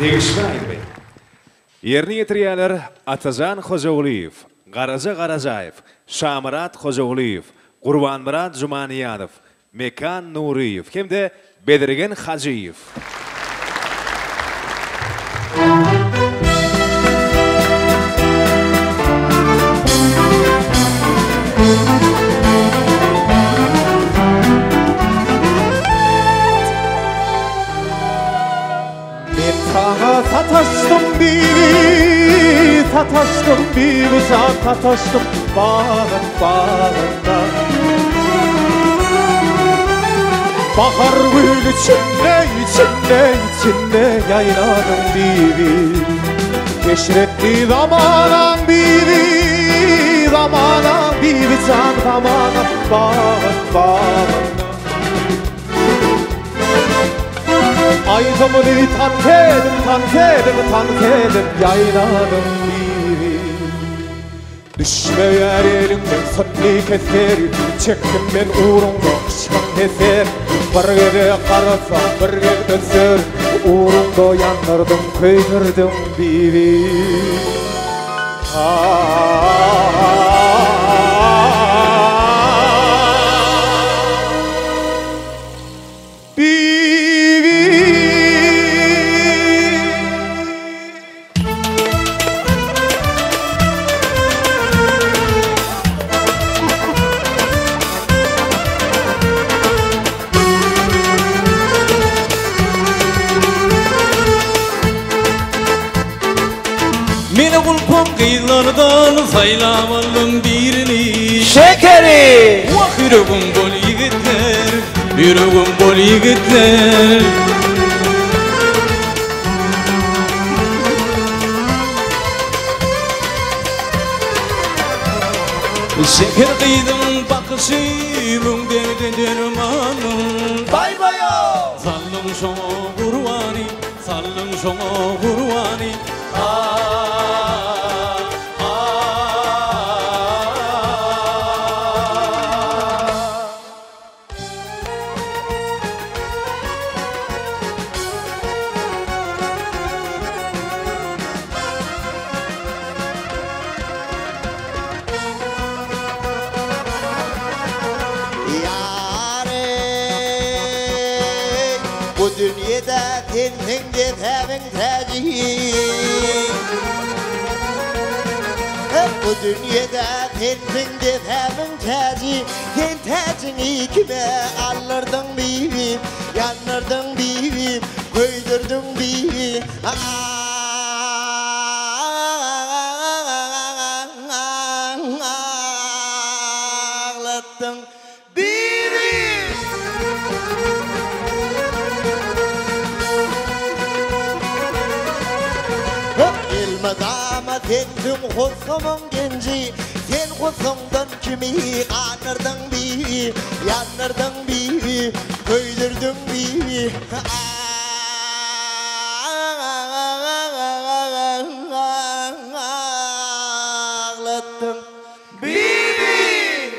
Değişme ayırmayın. Yerini getiriyenler Atazan Hocaguliyev, Garaza Garazayev, Şamirat Hocaguliyev, Qurbanmurat Zumaniyanov, Mekan Nuriyev, hem de Bedirgen Hacıyev. Sataştım bir uzak sataştım bağında Bahar gül içinde yayladım bir Keşretli zamanan bir can zamana bağında Aydımını tantedim yayladım biri Düşmeyer elimden sönni keser Çektim ben uğrumda kışkan keser Bir gebe karasa bir gebe sör Uğrumda yanırdım köydürdüm biri Kıyılardan saylamalım birini Şekeri Yüreğim bol yigitler Yüreğim bol yigitler Şeker kıydım bakışımın derdi dermanım Bay bayo Sallım şomo kurvani Sallım şomo kurvani Bu dünyada kendince tevin tercih Bu dünyada kendince tevin tercih Sen tercihini kime alırdın bibim Yanırdın bibim Köydürdün bibim Ağlattın bibim Elmadama tendim hosumun genci Sen hosumdan kimi anırdın bir Yanırdın bir Köydürdün bir Ağlattın bibi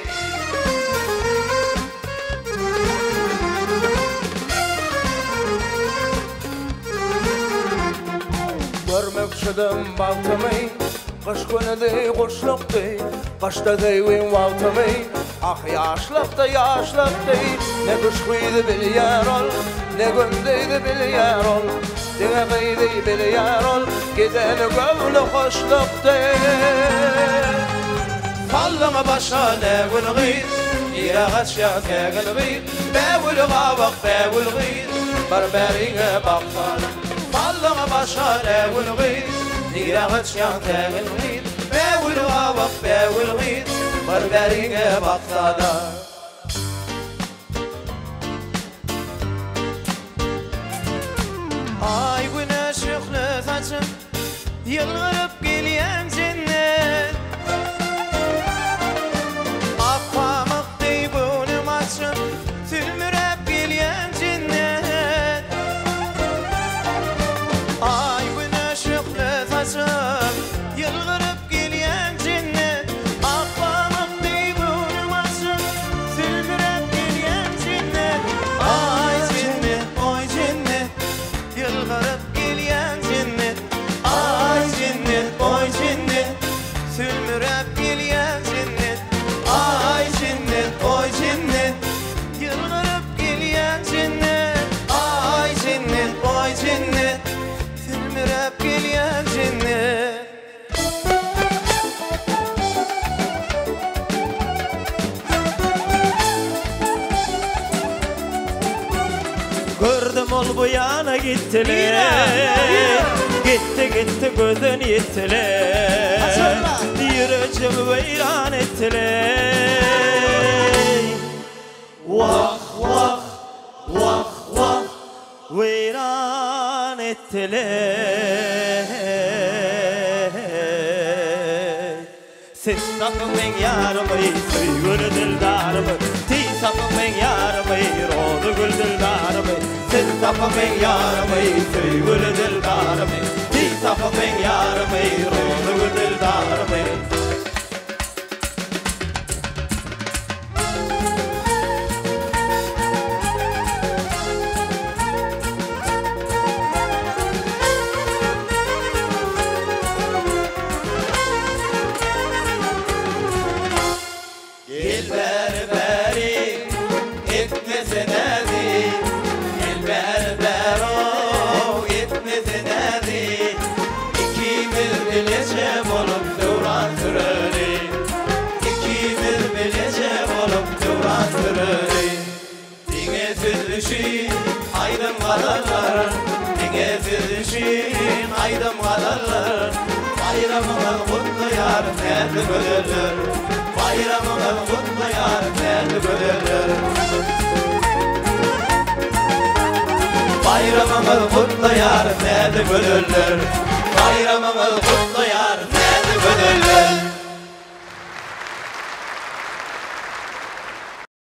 Görmekçidim baltımı Kış günü dey kuşluk dey Kışta deyvin valtımı Ah yaşlık dey Ne kış kıydı bil yer ol Ne gün deydi bil yer ol Dine kıydı bil yer ol Gideni gövlü hoşluk dey Sallama başa ne gün gıyd İra kaçya tegin gıyd Bevül gavak bevül gıyd Barberine baksana Sallama başa ne gün gıyd İra kaçya tegin gıyd Bevül gavak bevül gıyd Barberine baksana Ay güneş ışıklı saçım Yılgırıp geliyen cennet Ak pamuk dey gönlüm açım Sülmürep geliyen cennet Ay güneş ışıklı saçım Yılgırıp geliyen cennet Ak pamuk dey gönlüm açım Sülmürep geliyen cennet Ay cennet, oy cennet Yılgırıp geliyen cennet Gördüm ol bu yana gittiler. Gitti gözün yittiler. Yüreğimi veyran ettiler. Vah vah vah vah veyran ettiler. Siz sapın ben yarımı, suygül dildarımı. Siz sapın ben yarımı, rodu gül dildarımı. Siz sapın ben yarımı, suygül dildarımı. Siz sapın ben yarımı, rodu gül dildarımı. Gel berberi etmesin ezi. Gel berbero etmesin ezi. İkimiz bilecek olup duran süreri. İkimiz bilecek olup duran süreri. Dine süzüşün aydın kadarlar. Dine süzüşün aydın kadarlar. Bayramımız kutlu yar nerede bölürler. Bayramımız kutlu yar nerede bölürler. Bayramımız kutlu yar nerede bölürler. Bayramımız kutlu yar nerede bölürler.